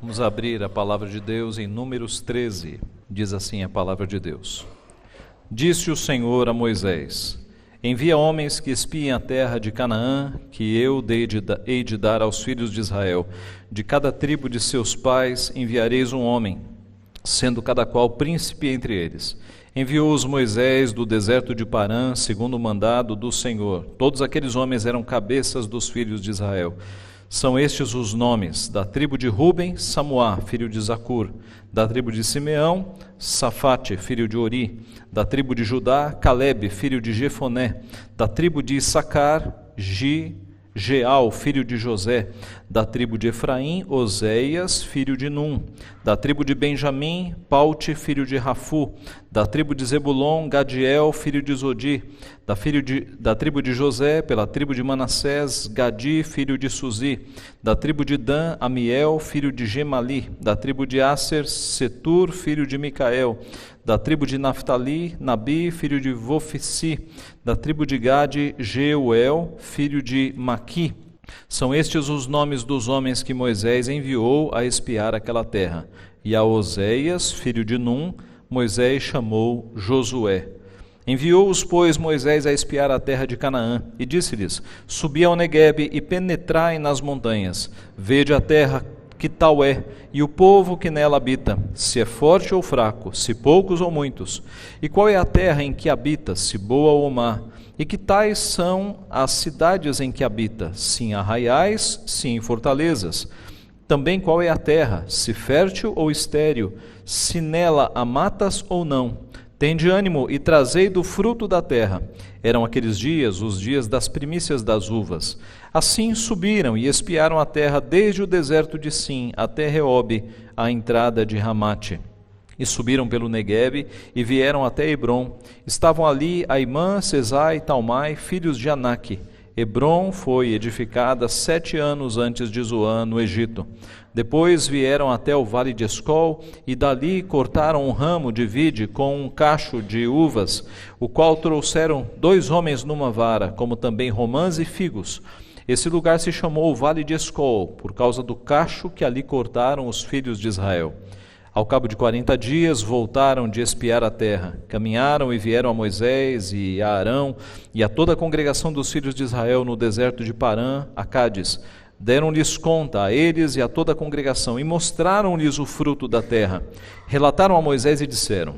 Vamos abrir a palavra de Deus em Números 13. Diz assim a palavra de Deus. Disse o Senhor a Moisés: envia homens que espiem a terra de Canaã, que eu hei de dar aos filhos de Israel. De cada tribo de seus pais enviareis um homem, sendo cada qual príncipe entre eles. Enviou-os Moisés do deserto de Parã, segundo o mandado do Senhor. Todos aqueles homens eram cabeças dos filhos de Israel. São estes os nomes: da tribo de Ruben, Samuá, filho de Zacur; da tribo de Simeão, Safate, filho de Ori; da tribo de Judá, Calebe, filho de Jefoné; da tribo de Issacar, Geal, filho de José; da tribo de Efraim, Oséias, filho de Num; da tribo de Benjamim, Paute, filho de Rafu; da tribo de Zebulon, Gadiel, filho de Zodi; da tribo de José, pela tribo de Manassés, Gadi, filho de Suzi; da tribo de Dan, Amiel, filho de Gemali; da tribo de Asser, Setur, filho de Micael; da tribo de Naftali, Nabi, filho de Vofsi; da tribo de Gade, Jeuel, filho de Maqui. São estes os nomes dos homens que Moisés enviou a espiar aquela terra. E a Oséias, filho de Num, Moisés chamou Josué. Enviou-os, pois, Moisés a espiar a terra de Canaã, e disse-lhes: subi ao Neguebe e penetrai nas montanhas. Vede a terra, que tal é, e o povo que nela habita, se é forte ou fraco, se poucos ou muitos. E qual é a terra em que habita, se boa ou má? E que tais são as cidades em que habita, se em arraiais, se em fortalezas? Também qual é a terra, se fértil ou estéril, se nela há matas ou não? Tende ânimo e trazei do fruto da terra. Eram aqueles dias, os dias das primícias das uvas. Assim subiram e espiaram a terra desde o deserto de Sim até Reobe, a entrada de Ramate. E subiram pelo Neguebe e vieram até Hebrom. Estavam ali Aimã, Sesai e Talmai, filhos de Aнаque. Hebrom foi edificada 7 anos antes de Zoan, no Egito. Depois vieram até o vale de Escol, e dali cortaram um ramo de vide com um cacho de uvas, o qual trouxeram 2 homens numa vara, como também romãs e figos. Esse lugar se chamou o Vale de Escol, por causa do cacho que ali cortaram os filhos de Israel. Ao cabo de 40 dias voltaram de espiar a terra. Caminharam e vieram a Moisés e a Arão e a toda a congregação dos filhos de Israel no deserto de Parã, a Cádiz. Deram-lhes conta a eles e a toda a congregação e mostraram-lhes o fruto da terra. Relataram a Moisés e disseram: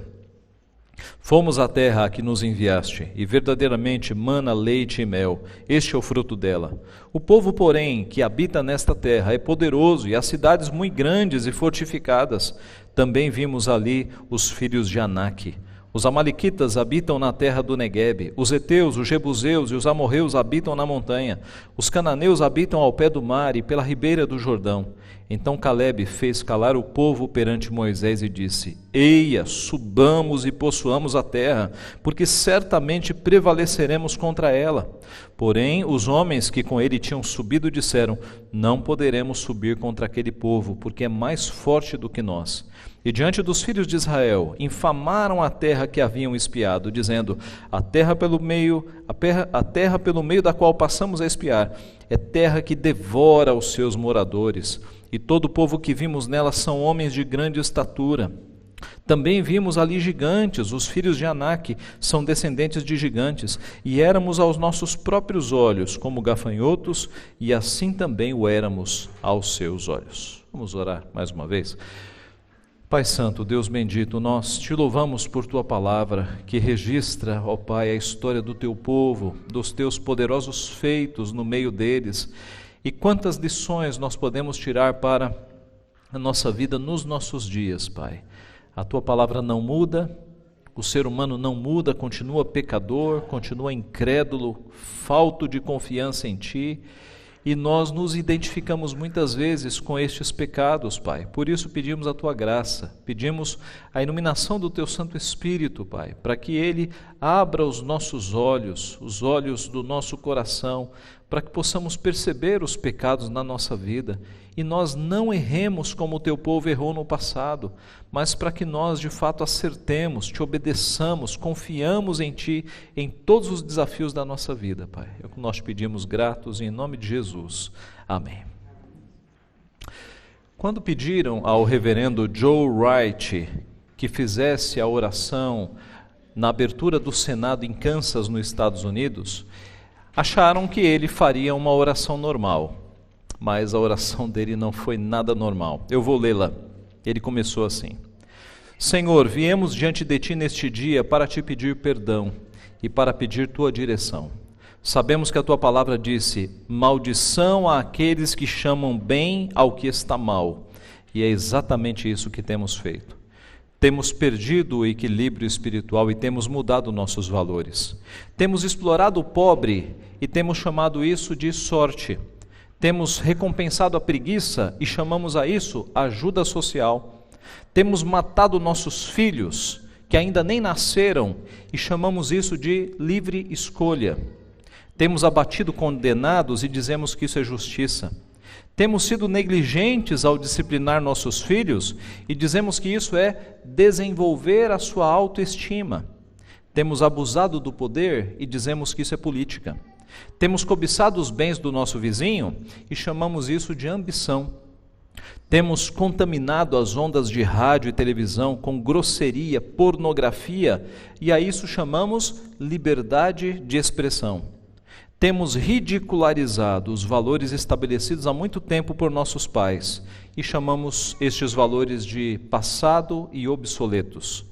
fomos à terra a que nos enviaste, e verdadeiramente mana leite e mel, este é o fruto dela. O povo, porém, que habita nesta terra é poderoso, e as cidades muito grandes e fortificadas. Também vimos ali os filhos de Aнаque. Os amalequitas habitam na terra do Neguebe, os heteus, os jebuseus e os amorreus habitam na montanha, os cananeus habitam ao pé do mar e pela ribeira do Jordão. Então Calebe fez calar o povo perante Moisés e disse: eia, subamos e possuamos a terra, porque certamente prevaleceremos contra ela. Porém, os homens que com ele tinham subido disseram: não poderemos subir contra aquele povo, porque é mais forte do que nós. E diante dos filhos de Israel, infamaram a terra que haviam espiado, dizendo: a terra pelo meio da qual passamos a espiar é terra que devora os seus moradores, e todo o povo que vimos nela são homens de grande estatura. Também vimos ali gigantes, os filhos de Aнаque são descendentes de gigantes, e éramos aos nossos próprios olhos como gafanhotos, e assim também o éramos aos seus olhos. Vamos orar mais uma vez. Pai Santo, Deus bendito, nós te louvamos por Tua palavra, que registra, ó Pai, a história do Teu povo, dos Teus poderosos feitos no meio deles, e quantas lições nós podemos tirar para a nossa vida nos nossos dias, Pai. A Tua palavra não muda, o ser humano não muda, continua pecador, continua incrédulo, falto de confiança em Ti, e nós nos identificamos muitas vezes com estes pecados, Pai. Por isso pedimos a Tua graça, pedimos a iluminação do Teu Santo Espírito, Pai, para que Ele abra os nossos olhos, os olhos do nosso coração, para que possamos perceber os pecados na nossa vida e nós não erremos como o Teu povo errou no passado, mas para que nós de fato acertemos, Te obedeçamos, confiamos em Ti em todos os desafios da nossa vida, Pai. É o que nós pedimos gratos em nome de Jesus. Amém. Quando pediram ao reverendo Joe Wright que fizesse a oração na abertura do Senado em Kansas, nos Estados Unidos, acharam que ele faria uma oração normal, mas a oração dele não foi nada normal. Eu vou lê-la. Ele começou assim: Senhor, viemos diante de Ti neste dia para Te pedir perdão e para pedir Tua direção. Sabemos que a Tua palavra disse: maldição àqueles que chamam bem ao que está mal. E é exatamente isso que temos feito. Temos perdido o equilíbrio espiritual e temos mudado nossos valores. Temos explorado o pobre e temos chamado isso de sorte. Temos recompensado a preguiça e chamamos a isso ajuda social. Temos matado nossos filhos, que ainda nem nasceram, e chamamos isso de livre escolha. Temos abatido condenados e dizemos que isso é justiça. Temos sido negligentes ao disciplinar nossos filhos e dizemos que isso é desenvolver a sua autoestima. Temos abusado do poder e dizemos que isso é política. Temos cobiçado os bens do nosso vizinho e chamamos isso de ambição. Temos contaminado as ondas de rádio e televisão com grosseria, pornografia, e a isso chamamos liberdade de expressão. Temos ridicularizado os valores estabelecidos há muito tempo por nossos pais e chamamos estes valores de passado e obsoletos.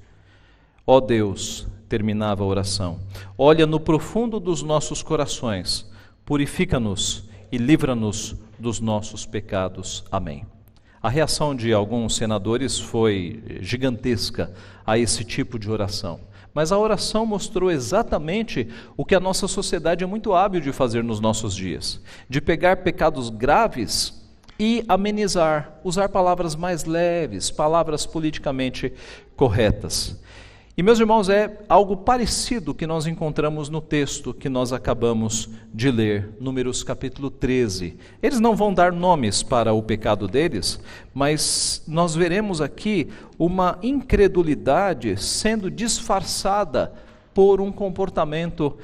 Ó Deus, terminava a oração, olha no profundo dos nossos corações, purifica-nos e livra-nos dos nossos pecados. Amém. A reação de alguns senadores foi gigantesca a esse tipo de oração. Mas a oração mostrou exatamente o que a nossa sociedade é muito hábil de fazer nos nossos dias, de pegar pecados graves e amenizar, usar palavras mais leves, palavras politicamente corretas. E, meus irmãos, é algo parecido que nós encontramos no texto que nós acabamos de ler, Números capítulo 13. Eles não vão dar nomes para o pecado deles, mas nós veremos aqui uma incredulidade sendo disfarçada por um comportamento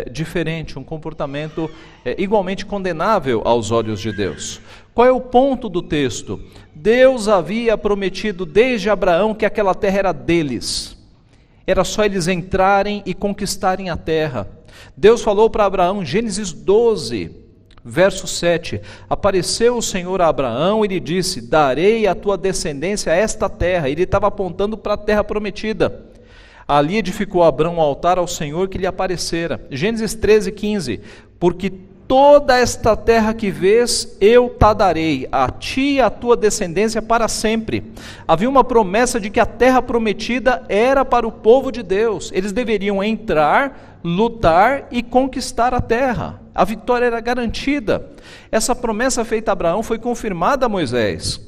diferente, um comportamento igualmente condenável aos olhos de Deus. Qual é o ponto do texto? Deus havia prometido desde Abraão que aquela terra era deles. Era só eles entrarem e conquistarem a terra. Deus falou para Abraão, Gênesis 12, verso 7, apareceu o Senhor a Abraão e lhe disse, darei à tua descendência esta terra. Ele estava apontando para a terra prometida. Ali edificou Abraão um altar ao Senhor que lhe aparecera. Gênesis 13, 15, porque toda esta terra que vês, eu te darei, a ti e a tua descendência para sempre. Havia uma promessa de que a terra prometida era para o povo de Deus. Eles deveriam entrar, lutar e conquistar a terra. A vitória era garantida. Essa promessa feita a Abraão foi confirmada a Moisés.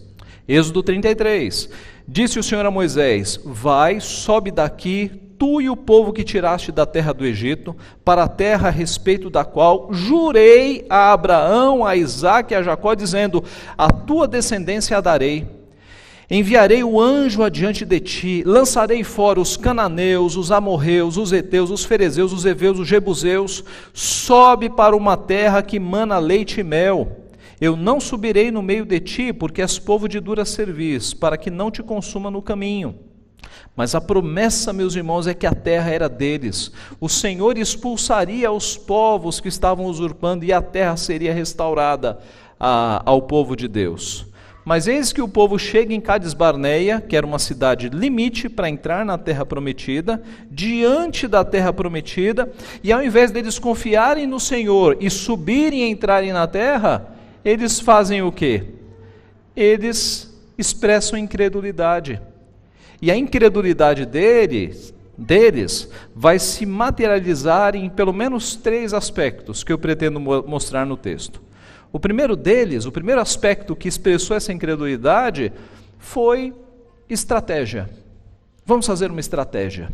Êxodo 33, disse o Senhor a Moisés, vai, sobe daqui, tu e o povo que tiraste da terra do Egito, para a terra a respeito da qual jurei a Abraão, a Isaque e a Jacó, dizendo, a tua descendência a darei. Enviarei o anjo adiante de ti, lançarei fora os cananeus, os amorreus, os heteus, os ferezeus, os heveus, os jebuseus, sobe para uma terra que mana leite e mel. Eu não subirei no meio de ti, porque és povo de dura cerviz, para que não te consuma no caminho. Mas a promessa, meus irmãos, é que a terra era deles. O Senhor expulsaria os povos que estavam usurpando e a terra seria restaurada ao povo de Deus. Mas eis que o povo chega em Cades Barneia, que era uma cidade limite para entrar na terra prometida, diante da terra prometida, e ao invés deles confiarem no Senhor e subirem e entrarem na terra, eles fazem o quê? Eles expressam incredulidade. E a incredulidade deles vai se materializar em pelo menos 3 aspectos que eu pretendo mostrar no texto. O primeiro deles, o primeiro aspecto que expressou essa incredulidade foi estratégia. Vamos fazer uma estratégia.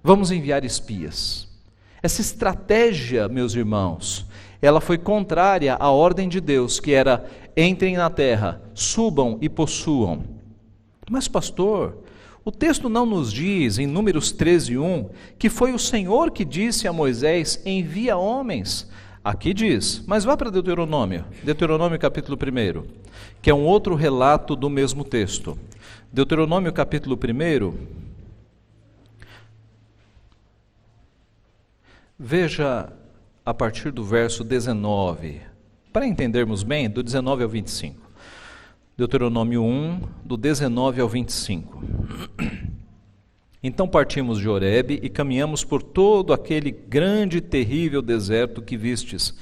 Vamos enviar espias. Essa estratégia, meus irmãos, ela foi contrária à ordem de Deus, que era entrem na terra, subam e possuam. Mas pastor, o texto não nos diz, em Números 13, 1, que foi o Senhor que disse a Moisés, envia homens. Aqui diz, mas vá para Deuteronômio capítulo 1, que é um outro relato do mesmo texto. Deuteronômio capítulo 1, veja a partir do verso 19, para entendermos bem, do 19 ao 25. Deuteronômio 1, do 19 ao 25. Então partimos de Horebe e caminhamos por todo aquele grande e terrível deserto que vistes,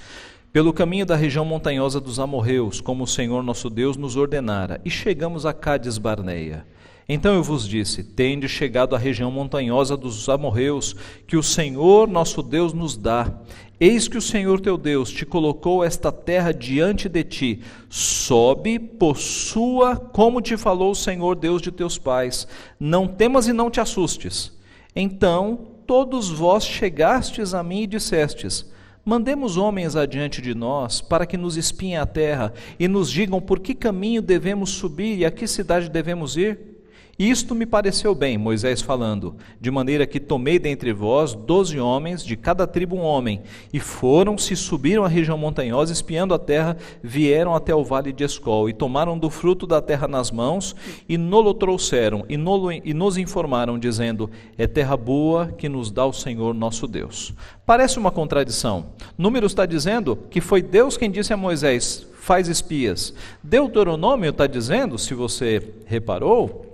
pelo caminho da região montanhosa dos amorreus, como o Senhor nosso Deus nos ordenara, e chegamos a Cádiz Barneia. Então eu vos disse, tendes chegado à região montanhosa dos amorreus, que o Senhor nosso Deus nos dá. Eis que o Senhor teu Deus te colocou esta terra diante de ti. Sobe, possua, como te falou o Senhor Deus de teus pais. Não temas e não te assustes. Então todos vós chegastes a mim e dissestes, mandemos homens adiante de nós, para que nos espiem a terra, e nos digam por que caminho devemos subir e a que cidade devemos ir. Isto me pareceu bem, Moisés falando, de maneira que tomei dentre vós 12 homens, de cada tribo um homem, e foram-se, subiram a região montanhosa, espiando a terra, vieram até o vale de Escol, e tomaram do fruto da terra nas mãos, e nolo trouxeram, e nos informaram, dizendo, é terra boa que nos dá o Senhor nosso Deus. Parece uma contradição. Números está dizendo que foi Deus quem disse a Moisés, faz espias. Deuteronômio está dizendo, se você reparou,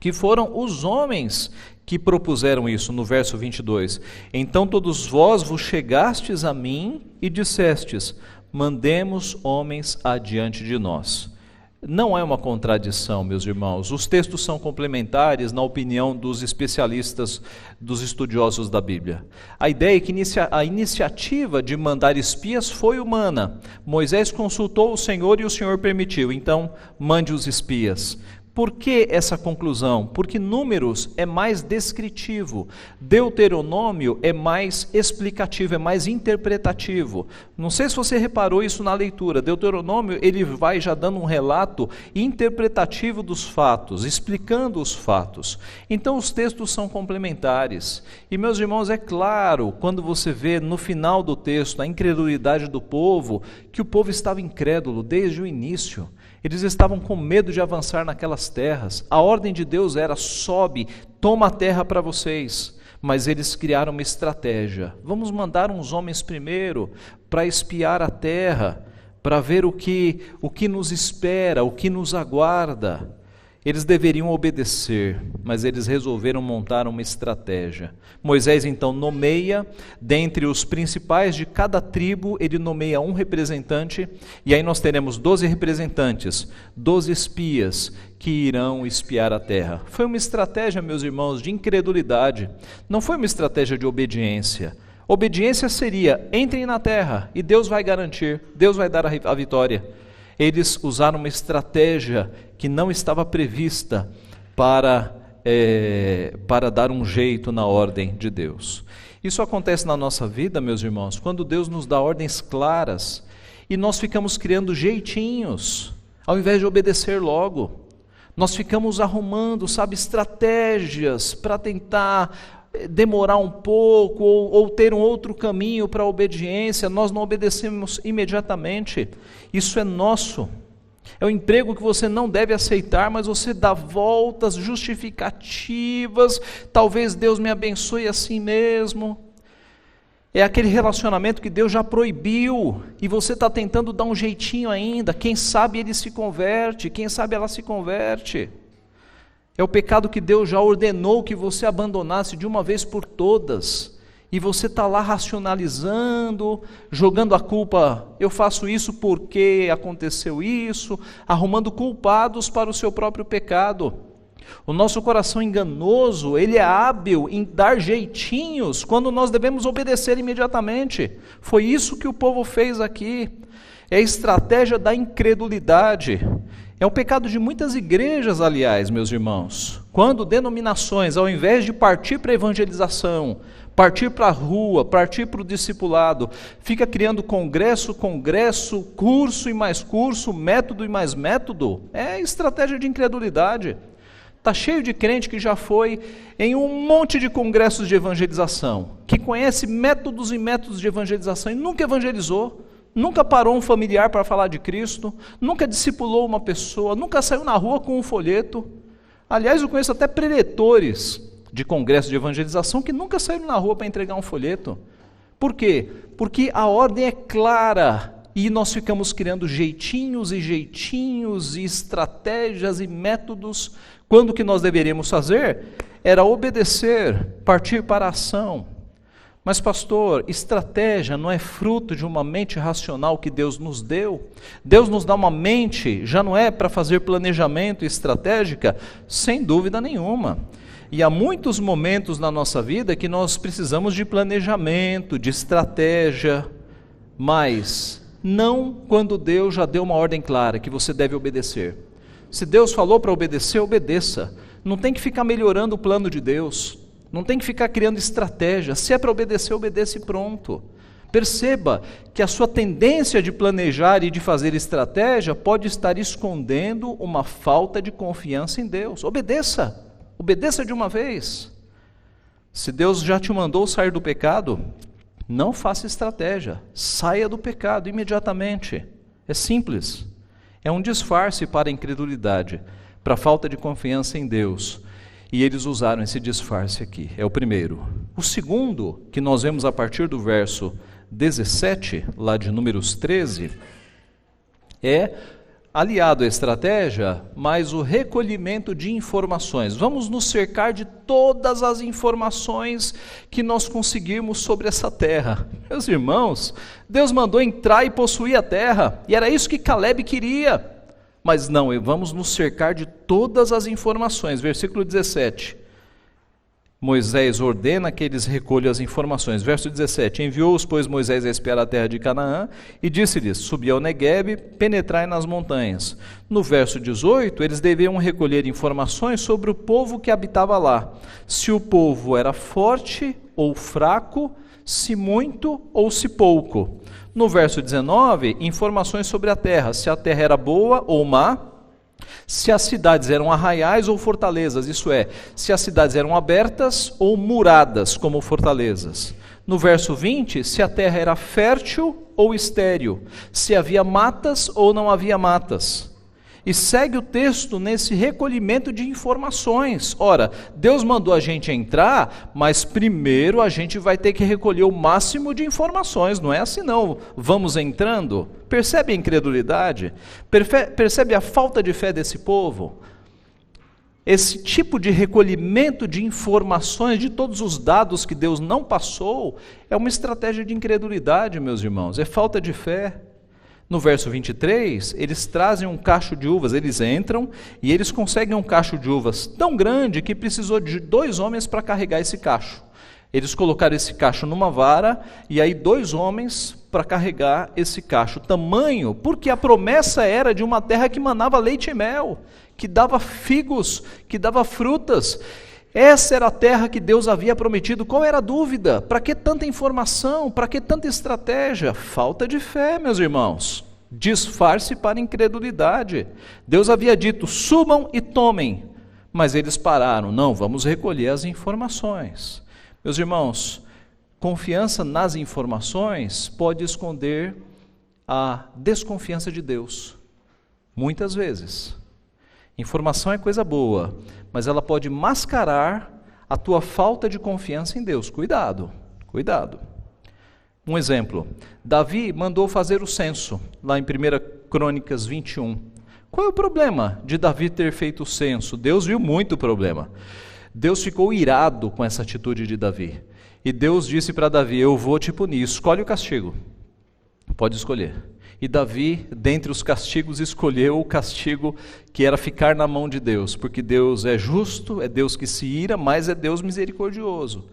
que foram os homens que propuseram isso, no verso 22. Então todos vós vos chegastes a mim e dissestes, mandemos homens adiante de nós. Não é uma contradição, meus irmãos. Os textos são complementares na opinião dos especialistas, dos estudiosos da Bíblia. A ideia é que a iniciativa de mandar espias foi humana. Moisés consultou o Senhor e o Senhor permitiu. Então, mande os espias. Por que essa conclusão? Porque Números é mais descritivo, Deuteronômio é mais explicativo, é mais interpretativo. Não sei se você reparou isso na leitura. Deuteronômio, ele vai já dando um relato interpretativo dos fatos, explicando os fatos. Então os textos são complementares. E meus irmãos, é claro, quando você vê no final do texto a incredulidade do povo, que o povo estava incrédulo desde o início. Eles estavam com medo de avançar naquelas terras. A ordem de Deus era, sobe, toma a terra para vocês. Mas eles criaram uma estratégia. Vamos mandar uns homens primeiro para espiar a terra, para ver o que nos espera, o que nos aguarda. Eles deveriam obedecer, mas eles resolveram montar uma estratégia. Moisés então nomeia, dentre os principais de cada tribo, ele nomeia um representante, e aí nós teremos 12 representantes, 12 espias que irão espiar a terra. Foi uma estratégia, meus irmãos, de incredulidade, não foi uma estratégia de obediência. Obediência seria, entrem na terra e Deus vai garantir, Deus vai dar a vitória. Eles usaram uma estratégia que não estava prevista para dar um jeito na ordem de Deus. Isso acontece na nossa vida, meus irmãos, quando Deus nos dá ordens claras e nós ficamos criando jeitinhos, ao invés de obedecer logo. Nós ficamos arrumando, estratégias para tentar demorar um pouco ou ter um outro caminho para a obediência. Nós não obedecemos imediatamente. Isso é nosso. É um emprego que você não deve aceitar, mas você dá voltas justificativas. Talvez Deus me abençoe assim mesmo. É aquele relacionamento que Deus já proibiu e você está tentando dar um jeitinho ainda. Quem sabe ele se converte, quem sabe ela se converte. É o pecado que Deus já ordenou que você abandonasse de uma vez por todas. E você está lá racionalizando, jogando a culpa, eu faço isso porque aconteceu isso, arrumando culpados para o seu próprio pecado. O nosso coração enganoso, ele é hábil em dar jeitinhos, quando nós devemos obedecer imediatamente. Foi isso que o povo fez aqui. É a estratégia da incredulidade. É um pecado de muitas igrejas, aliás, meus irmãos. Quando denominações, ao invés de partir para a evangelização, partir para a rua, partir para o discipulado, fica criando congresso, curso e mais curso, método e mais método, é estratégia de incredulidade. Está cheio de crente que já foi em um monte de congressos de evangelização, que conhece métodos e métodos de evangelização e nunca evangelizou, nunca parou um familiar para falar de Cristo, nunca discipulou uma pessoa, nunca saiu na rua com um folheto. Aliás, eu conheço até preletores de congressos de evangelização que nunca saíram na rua para entregar um folheto. Por quê? Porque a ordem é clara. E nós ficamos criando jeitinhos e estratégias e métodos, quando o que nós deveríamos fazer era obedecer, partir para a ação. Mas pastor, estratégia não é fruto de uma mente racional que Deus nos deu? Deus nos dá uma mente, já não é para fazer planejamento estratégica? Sem dúvida nenhuma. E há muitos momentos na nossa vida que nós precisamos de planejamento, de estratégia, mas não quando Deus já deu uma ordem clara que você deve obedecer. Se Deus falou para obedecer, obedeça. Não tem que ficar melhorando o plano de Deus. Não tem que ficar criando estratégia. Se é para obedecer, obedeça e pronto. Perceba que a sua tendência de planejar e de fazer estratégia pode estar escondendo uma falta de confiança em Deus. Obedeça. Obedeça de uma vez. Se Deus já te mandou sair do pecado, não faça estratégia, saia do pecado imediatamente. É simples. É um disfarce para a incredulidade, para a falta de confiança em Deus. E eles usaram esse disfarce aqui. É o primeiro. O segundo, que nós vemos a partir do verso 17, lá de Números 13, é aliado à estratégia, mas o recolhimento de informações. Vamos nos cercar de todas as informações que nós conseguirmos sobre essa terra. Meus irmãos, Deus mandou entrar e possuir a terra, e era isso que Caleb queria. Mas não, vamos nos cercar de todas as informações. Versículo 17. Moisés ordena que eles recolham as informações. Verso 17, enviou-os, pois, Moisés a espiar a terra de Canaã, e disse-lhes, subi ao Neguebe, penetrai nas montanhas. No verso 18, eles deviam recolher informações sobre o povo que habitava lá. Se o povo era forte ou fraco, se muito ou se pouco. No verso 19, informações sobre a terra, se a terra era boa ou má, se as cidades eram arraiais ou fortalezas, isso é, se as cidades eram abertas ou muradas como fortalezas. No verso 20, se a terra era fértil ou estéril, se havia matas ou não havia matas. E segue o texto nesse recolhimento de informações. Ora, Deus mandou a gente entrar, mas primeiro a gente vai ter que recolher o máximo de informações, não é assim não. Vamos entrando. Percebe a incredulidade? Percebe a falta de fé desse povo? Esse tipo de recolhimento de informações, de todos os dados que Deus não passou, é uma estratégia de incredulidade, meus irmãos, é falta de fé. No verso 23, eles trazem um cacho de uvas, eles entram e eles conseguem um cacho de uvas tão grande que precisou de 2 homens para carregar esse cacho. Eles colocaram esse cacho numa vara e aí 2 homens para carregar esse cacho. Tamanho, porque a promessa era de uma terra que manava leite e mel, que dava figos, que dava frutas. Essa era a terra que Deus havia prometido. Qual era a dúvida? Para que tanta informação? Para que tanta estratégia? Falta de fé, meus irmãos. Disfarce para incredulidade. Deus havia dito, subam e tomem. Mas eles pararam. Não, vamos recolher as informações. Meus irmãos, confiança nas informações pode esconder a desconfiança de Deus. Muitas vezes. Informação é coisa boa, mas ela pode mascarar a tua falta de confiança em Deus. Cuidado, cuidado. Um exemplo, Davi mandou fazer o censo, lá em 1 Crônicas 21. Qual é o problema de Davi ter feito o censo? Deus viu muito problema. Deus ficou irado com essa atitude de Davi. E Deus disse para Davi, eu vou te punir, escolhe o castigo. Pode escolher. E Davi, dentre os castigos, escolheu o castigo que era ficar na mão de Deus, porque Deus é justo, é Deus que se ira, mas é Deus misericordioso.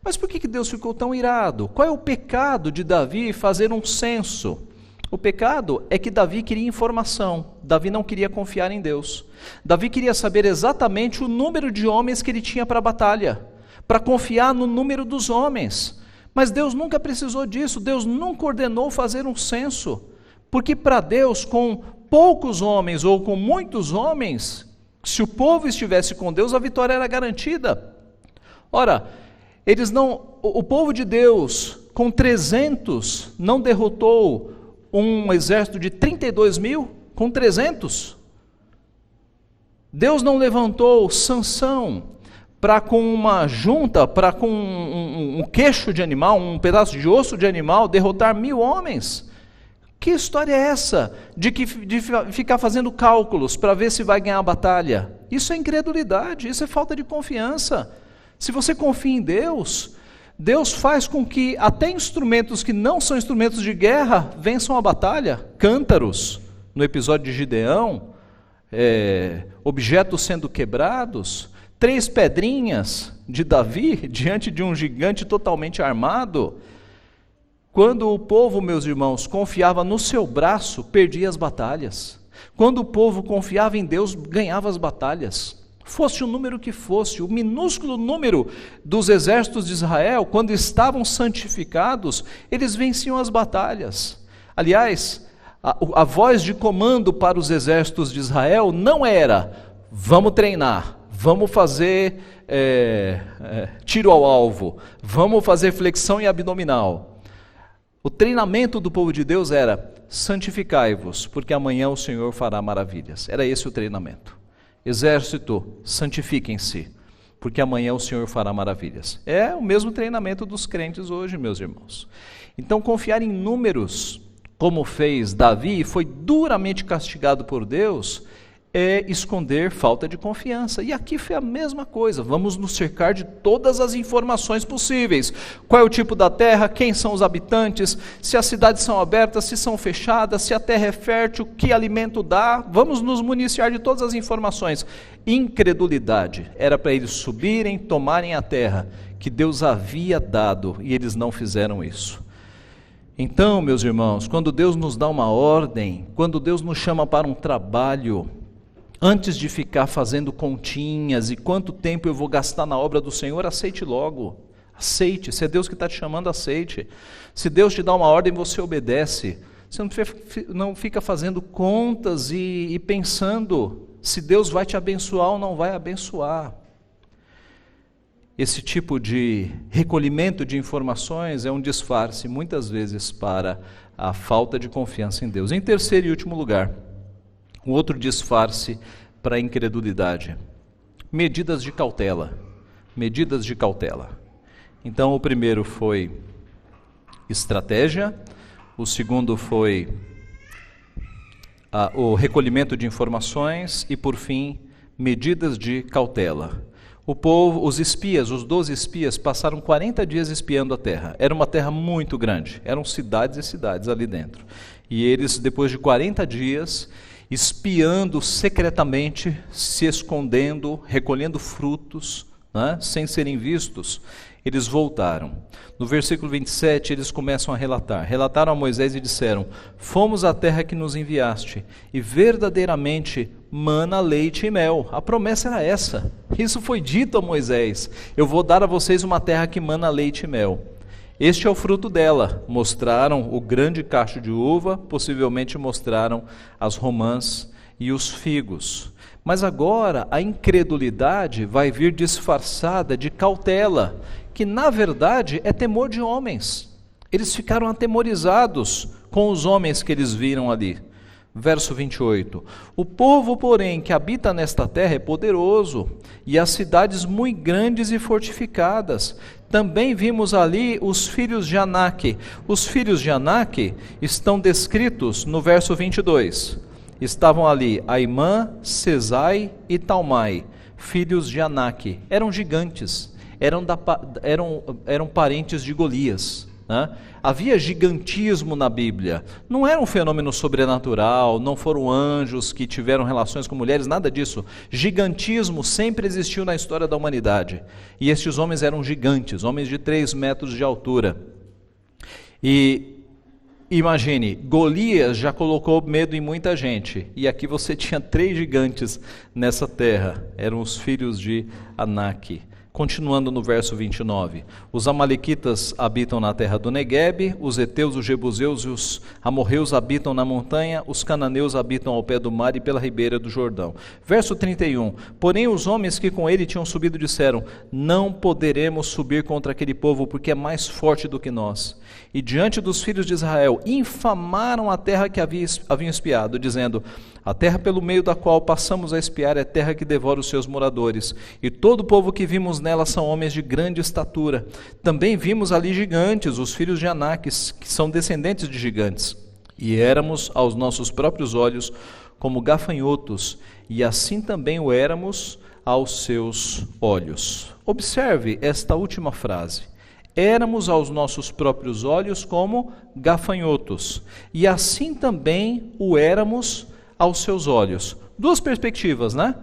Mas por que Deus ficou tão irado? Qual é o pecado de Davi fazer um censo? O pecado é que Davi queria informação, Davi não queria confiar em Deus. Davi queria saber exatamente o número de homens que ele tinha para a batalha, para confiar no número dos homens. Mas Deus nunca precisou disso, Deus nunca ordenou fazer um censo. Porque para Deus, com poucos homens ou com muitos homens, Se o povo estivesse com Deus, a vitória era garantida. Ora, o povo de Deus, com 300, não derrotou um exército de 32 mil com 300. Deus não levantou Sansão para com uma junta, para com um queixo de animal, um pedaço de osso de animal, derrotar 1000 homens. Que história é essa de ficar fazendo cálculos para ver se vai ganhar a batalha? Isso é incredulidade, isso é falta de confiança. Se você confia em Deus, Deus faz com que até instrumentos que não são instrumentos de guerra vençam a batalha. Cântaros, no episódio de Gideão, objetos sendo quebrados, 3 pedrinhas de Davi diante de um gigante totalmente armado. Quando o povo, meus irmãos, confiava no seu braço, perdia as batalhas. Quando o povo confiava em Deus, ganhava as batalhas. Fosse o número que fosse, o minúsculo número dos exércitos de Israel, quando estavam santificados, eles venciam as batalhas. Aliás, a voz de comando para os exércitos de Israel não era: vamos treinar, vamos fazer tiro ao alvo, vamos fazer flexão e abdominal. O treinamento do povo de Deus era: santificai-vos, porque amanhã o Senhor fará maravilhas. Era esse o treinamento. Exército, santifiquem-se, porque amanhã o Senhor fará maravilhas. É o mesmo treinamento dos crentes hoje, meus irmãos. Então, confiar em números, como fez Davi, e foi duramente castigado por Deus, é esconder falta de confiança. E aqui foi a mesma coisa. Vamos nos cercar de todas as informações possíveis. Qual é o tipo da terra, quem são os habitantes, se as cidades são abertas, se são fechadas, se a terra é fértil, que alimento dá. Vamos nos municiar de todas as informações. Incredulidade. Era para eles subirem, tomarem a terra que Deus havia dado, e eles não fizeram isso. Então, meus irmãos, quando Deus nos dá uma ordem, quando Deus nos chama para um trabalho, antes de ficar fazendo continhas e quanto tempo eu vou gastar na obra do Senhor, aceite logo. Aceite. Se é Deus que está te chamando, aceite. Se Deus te dá uma ordem, você obedece. Você não fica fazendo contas e pensando se Deus vai te abençoar ou não vai abençoar. Esse tipo de recolhimento de informações é um disfarce, muitas vezes, para a falta de confiança em Deus. Em terceiro e último lugar, um outro disfarce para a incredulidade: medidas de cautela. Medidas de cautela. Então, o primeiro foi estratégia, o segundo foi o recolhimento de informações e, por fim, medidas de cautela. O povo, os espias, os 12 espias, passaram 40 dias espiando a terra. Era uma terra muito grande, eram cidades e cidades ali dentro. E eles, depois de 40 dias, espiando secretamente, se escondendo, recolhendo frutos, né, sem serem vistos, eles voltaram. No versículo 27, eles começam a relatar. Relataram a Moisés e disseram: fomos à terra que nos enviaste, e verdadeiramente mana leite e mel. A promessa era essa. Isso foi dito a Moisés: eu vou dar a vocês uma terra que mana leite e mel. Este é o fruto dela. Mostraram o grande cacho de uva, possivelmente mostraram as romãs e os figos. Mas agora a incredulidade vai vir disfarçada de cautela, que na verdade é temor de homens. Eles ficaram atemorizados com os homens que eles viram ali. Verso 28. O povo, porém, que habita nesta terra é poderoso, e as cidades muito grandes e fortificadas. Também vimos ali os filhos de Anak. Os filhos de Anak estão descritos no verso 22. Estavam ali Aimã, Sesai e Talmai, filhos de Anak. Eram gigantes, eram parentes de Golias. Né? Havia gigantismo na Bíblia. Não era um fenômeno sobrenatural, não foram anjos que tiveram relações com mulheres, nada disso. Gigantismo sempre existiu na história da humanidade. E estes homens eram gigantes, homens de 3 metros de altura. E imagine, Golias já colocou medo em muita gente. E aqui você tinha 3 gigantes nessa terra. Eram os filhos de Anak. Continuando no verso 29, os amalequitas habitam na terra do Neguebe, os heteus, os jebuseus e os amorreus habitam na montanha, os cananeus habitam ao pé do mar e pela ribeira do Jordão. Verso 31, porém os homens que com ele tinham subido disseram, não poderemos subir contra aquele povo, porque é mais forte do que nós. E diante dos filhos de Israel, infamaram a terra que haviam espiado, dizendo, a terra pelo meio da qual passamos a espiar é terra que devora os seus moradores, e todo o povo que vimos nela são homens de grande estatura. Também vimos ali gigantes, os filhos de Aнаques, que são descendentes de gigantes. E éramos aos nossos próprios olhos como gafanhotos, e assim também o éramos aos seus olhos. Observe esta última frase. Éramos aos nossos próprios olhos como gafanhotos, e assim também o éramos aos seus olhos. Duas perspectivas, né?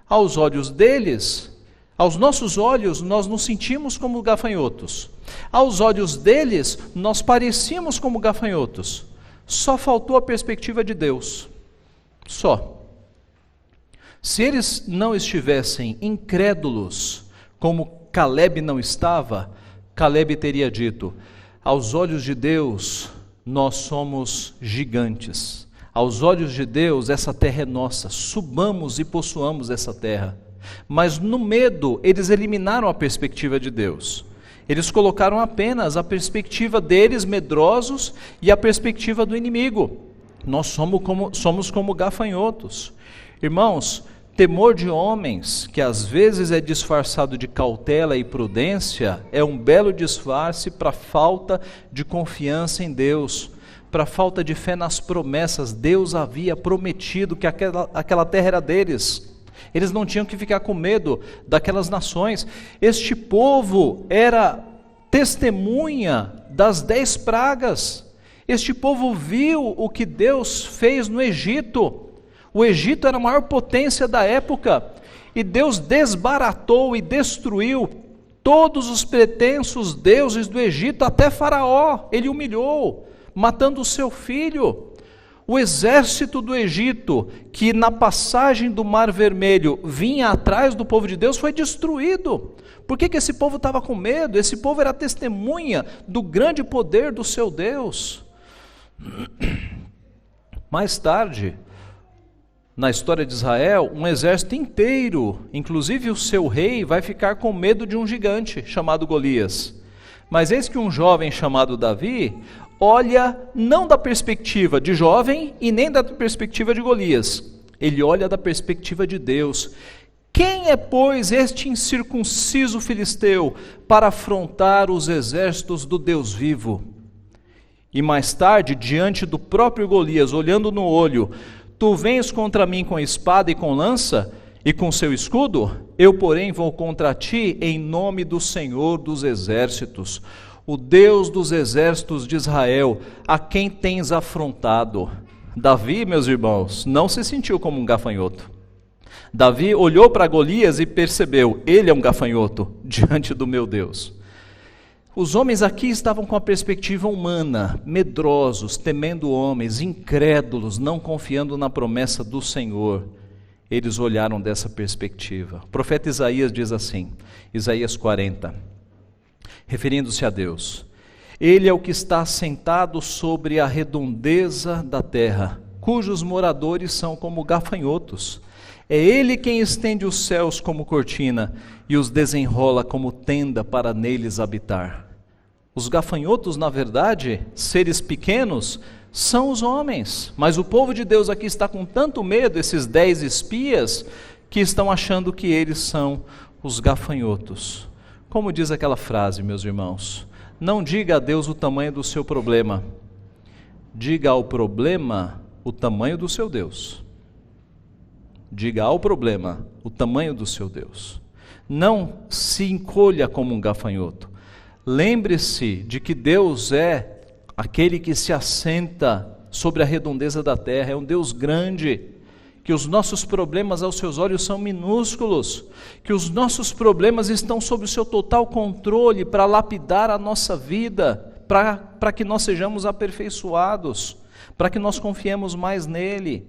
Aos olhos deles, aos nossos olhos, nós nos sentimos como gafanhotos. Aos olhos deles, nós parecíamos como gafanhotos. Só faltou a perspectiva de Deus. Só. Se eles não estivessem incrédulos, como Caleb não estava, Caleb teria dito, aos olhos de Deus, nós somos gigantes. Aos olhos de Deus, essa terra é nossa, subamos e possuamos essa terra. Mas no medo, eles eliminaram a perspectiva de Deus. Eles colocaram apenas a perspectiva deles, medrosos, e a perspectiva do inimigo. Nós somos como gafanhotos. Irmãos, temor de homens, que às vezes é disfarçado de cautela e prudência, é um belo disfarce para a falta de confiança em Deus, para a falta de fé nas promessas. Deus havia prometido que aquela terra era deles. Eles não tinham que ficar com medo daquelas nações. Este povo era testemunha das 10 pragas. Este povo viu o que Deus fez no Egito. O Egito era a maior potência da época, e Deus desbaratou e destruiu todos os pretensos deuses do Egito, até Faraó, ele humilhou, matando o seu filho. O exército do Egito, que na passagem do Mar Vermelho vinha atrás do povo de Deus, foi destruído. Por que esse povo estava com medo? Esse povo era testemunha do grande poder do seu Deus. Mais tarde, na história de Israel, um exército inteiro, inclusive o seu rei, vai ficar com medo de um gigante chamado Golias. Mas eis que um jovem chamado Davi olha não da perspectiva de jovem e nem da perspectiva de Golias. Ele olha da perspectiva de Deus. Quem é, pois, este incircunciso filisteu para afrontar os exércitos do Deus vivo? E mais tarde, diante do próprio Golias, olhando no olho, tu vens contra mim com espada e com lança e com seu escudo? Eu, porém, vou contra ti em nome do Senhor dos exércitos, o Deus dos exércitos de Israel, a quem tens afrontado. Davi, meus irmãos, não se sentiu como um gafanhoto. Davi olhou para Golias e percebeu, ele é um gafanhoto diante do meu Deus. Os homens aqui estavam com a perspectiva humana, medrosos, temendo homens, incrédulos, não confiando na promessa do Senhor. Eles olharam dessa perspectiva. O profeta Isaías diz assim, Isaías 40, referindo-se a Deus: Ele é o que está assentado sobre a redondeza da terra, cujos moradores são como gafanhotos. É Ele quem estende os céus como cortina e os desenrola como tenda para neles habitar. Os gafanhotos, na verdade, seres pequenos, são os homens. Mas o povo de Deus aqui está com tanto medo, esses 10 espias, que estão achando que eles são os gafanhotos. Como diz aquela frase, meus irmãos, não diga a Deus o tamanho do seu problema, diga ao problema o tamanho do seu Deus. Diga ao problema o tamanho do seu Deus. Não se encolha como um gafanhoto. Lembre-se de que Deus é aquele que se assenta sobre a redondeza da terra, é um Deus grande, que os nossos problemas aos seus olhos são minúsculos, que os nossos problemas estão sob o seu total controle para lapidar a nossa vida, para que nós sejamos aperfeiçoados, para que nós confiemos mais nele.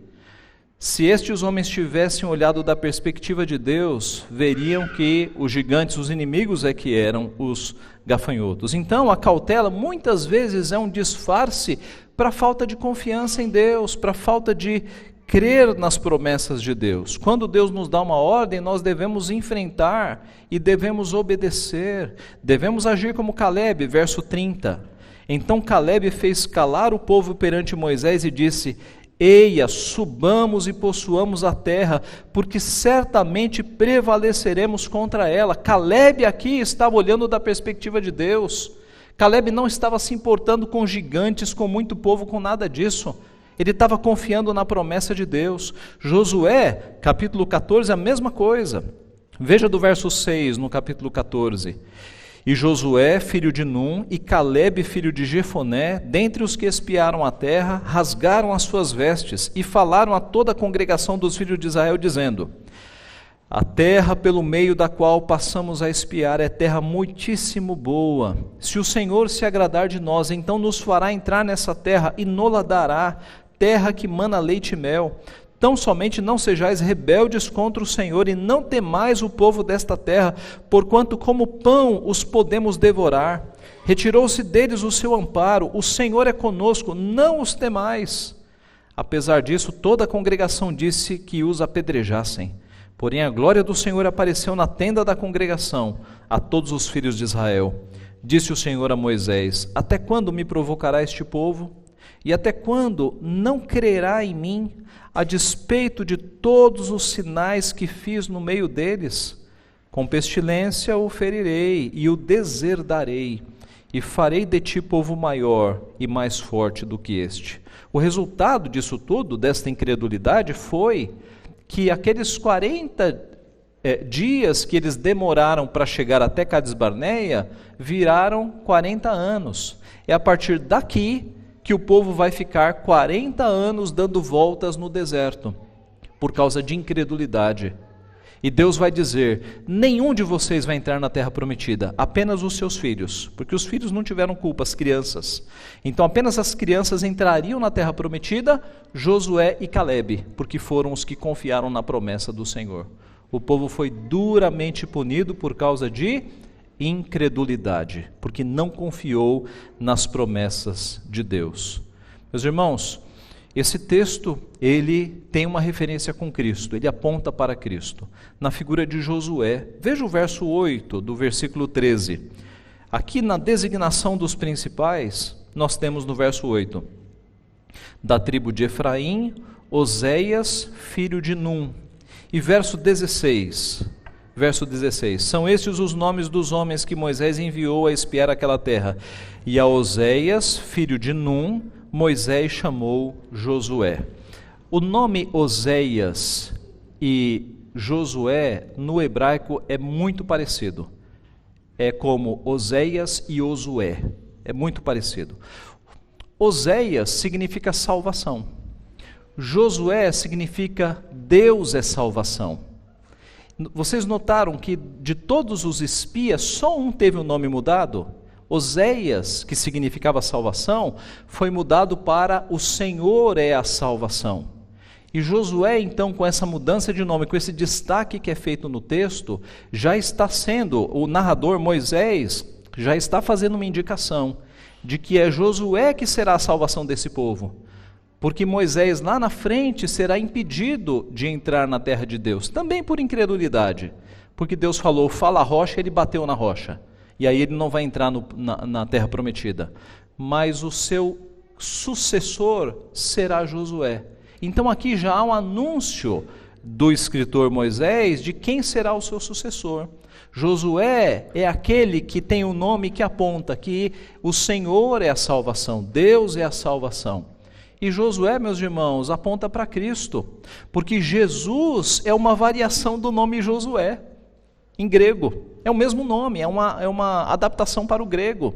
Se estes homens tivessem olhado da perspectiva de Deus, veriam que os gigantes, os inimigos é que eram os gafanhotos. Então, a cautela muitas vezes é um disfarce para a falta de confiança em Deus, para a falta de crer nas promessas de Deus. Quando Deus nos dá uma ordem, nós devemos enfrentar e devemos obedecer. Devemos agir como Caleb, verso 30. Então Caleb fez calar o povo perante Moisés e disse: Eia, subamos e possuamos a terra, porque certamente prevaleceremos contra ela. Caleb aqui estava olhando da perspectiva de Deus. Caleb não estava se importando com gigantes, com muito povo, com nada disso. Ele estava confiando na promessa de Deus. Josué, capítulo 14, a mesma coisa. Veja do verso 6 no capítulo 14. E Josué, filho de Num, e Caleb, filho de Jefoné, dentre os que espiaram a terra, rasgaram as suas vestes e falaram a toda a congregação dos filhos de Israel, dizendo: A terra pelo meio da qual passamos a espiar é terra muitíssimo boa. Se o Senhor se agradar de nós, então nos fará entrar nessa terra e nola dará, terra que mana leite e mel. Tão somente não sejais rebeldes contra o Senhor e não temais o povo desta terra, porquanto como pão os podemos devorar. Retirou-se deles o seu amparo, o Senhor é conosco, não os temais. Apesar disso, toda a congregação disse que os apedrejassem. Porém a glória do Senhor apareceu na tenda da congregação a todos os filhos de Israel. Disse o Senhor a Moisés: Até quando me provocará este povo? E até quando não crerá em mim, a despeito de todos os sinais que fiz no meio deles? Com pestilência o ferirei e o deserdarei, e farei de ti povo maior e mais forte do que este. O resultado disso tudo, desta incredulidade, foi que aqueles 40 dias que eles demoraram para chegar até Cades Barneia, viraram 40 anos. É a partir daqui que o povo vai ficar 40 anos dando voltas no deserto, por causa de incredulidade. E Deus vai dizer: nenhum de vocês vai entrar na terra prometida, apenas os seus filhos, porque os filhos não tiveram culpa, as crianças. Então apenas as crianças entrariam na terra prometida, Josué e Caleb, porque foram os que confiaram na promessa do Senhor. O povo foi duramente punido por causa de incredulidade, porque não confiou nas promessas de Deus. Meus irmãos, esse texto, ele tem uma referência com Cristo, ele aponta para Cristo, na figura de Josué. Veja o verso 8 do versículo 13. Aqui na designação dos principais, nós temos no verso 8, da tribo de Efraim, Oséias, filho de Num. E verso 16, são estes os nomes dos homens que Moisés enviou a espiar aquela terra. E a Oséias, filho de Num, Moisés chamou Josué. O nome Oséias e Josué no hebraico é muito parecido. É como Oséias e Josué. É muito parecido. Oséias significa salvação. Josué significa Deus é salvação. Vocês notaram que de todos os espias, só um teve o nome mudado? Oséias, que significava salvação, foi mudado para o Senhor é a salvação. E Josué, então, com essa mudança de nome, com esse destaque que é feito no texto, já está sendo, o narrador Moisés, já está fazendo uma indicação de que é Josué que será a salvação desse povo. Porque Moisés lá na frente será impedido de entrar na terra de Deus, também por incredulidade, porque Deus falou, fala a rocha, ele bateu na rocha, e aí ele não vai entrar na terra prometida, mas o seu sucessor será Josué. Então aqui já há um anúncio do escritor Moisés de quem será o seu sucessor. Josué é aquele que tem o nome que aponta que o Senhor é a salvação, Deus é a salvação. E Josué, meus irmãos, aponta para Cristo, porque Jesus é uma variação do nome Josué, em grego. É o mesmo nome, é uma adaptação para o grego.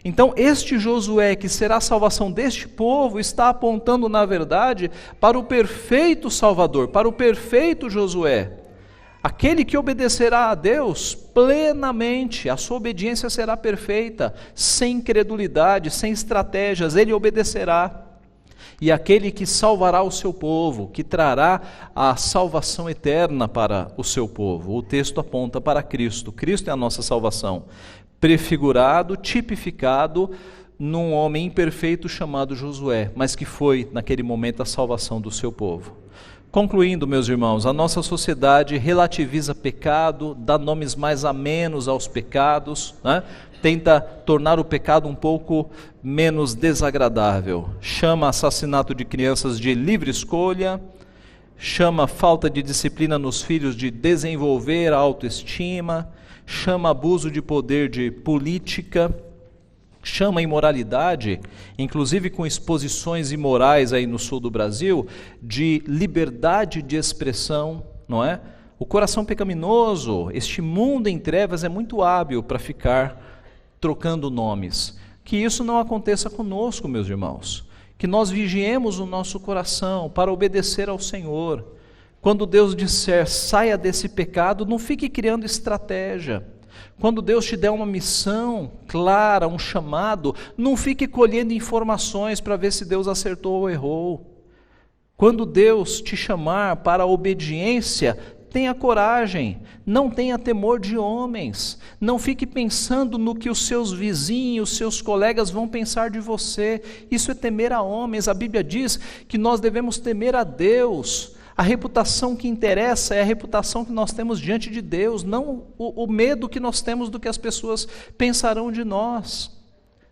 Então, este Josué, que será a salvação deste povo, está apontando, na verdade, para o perfeito Salvador, para o perfeito Josué. Aquele que obedecerá a Deus plenamente, a sua obediência será perfeita, sem incredulidade, sem estratégias, ele obedecerá. e aquele que salvará o seu povo, que trará a salvação eterna para o seu povo. O texto aponta para Cristo. Cristo é a nossa salvação, prefigurado, tipificado num homem imperfeito chamado Josué, mas que foi, naquele momento, a salvação do seu povo. Concluindo, meus irmãos, a nossa sociedade relativiza pecado, dá nomes mais amenos aos pecados, né? Tenta tornar o pecado um pouco menos desagradável. Chama assassinato de crianças de livre escolha, chama falta de disciplina nos filhos de desenvolver a autoestima, chama abuso de poder de política, chama imoralidade, inclusive com exposições imorais aí no sul do Brasil, de liberdade de expressão, não é? O coração pecaminoso, este mundo em trevas é muito hábil para ficar trocando nomes. Que isso não aconteça conosco, meus irmãos. Que nós vigiemos o nosso coração para obedecer ao Senhor. Quando Deus disser, saia desse pecado, não fique criando estratégia. Quando Deus te der uma missão clara, um chamado, não fique colhendo informações para ver se Deus acertou ou errou. Quando Deus te chamar para a obediência, tenha coragem, não tenha temor de homens, não fique pensando no que os seus vizinhos, seus colegas vão pensar de você. Isso é temer a homens. A Bíblia diz que nós devemos temer a Deus. A reputação que interessa é a reputação que nós temos diante de Deus, não o medo que nós temos do que as pessoas pensarão de nós.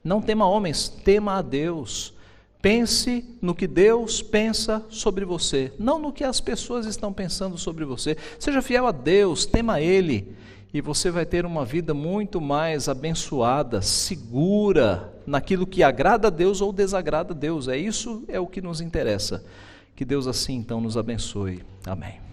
Não tema homens, tema a Deus. Pense no que Deus pensa sobre você, não no que as pessoas estão pensando sobre você. Seja fiel a Deus, tema Ele, e você vai ter uma vida muito mais abençoada, segura, naquilo que agrada a Deus ou desagrada a Deus. Isso é o que nos interessa. Que Deus assim então nos abençoe. Amém.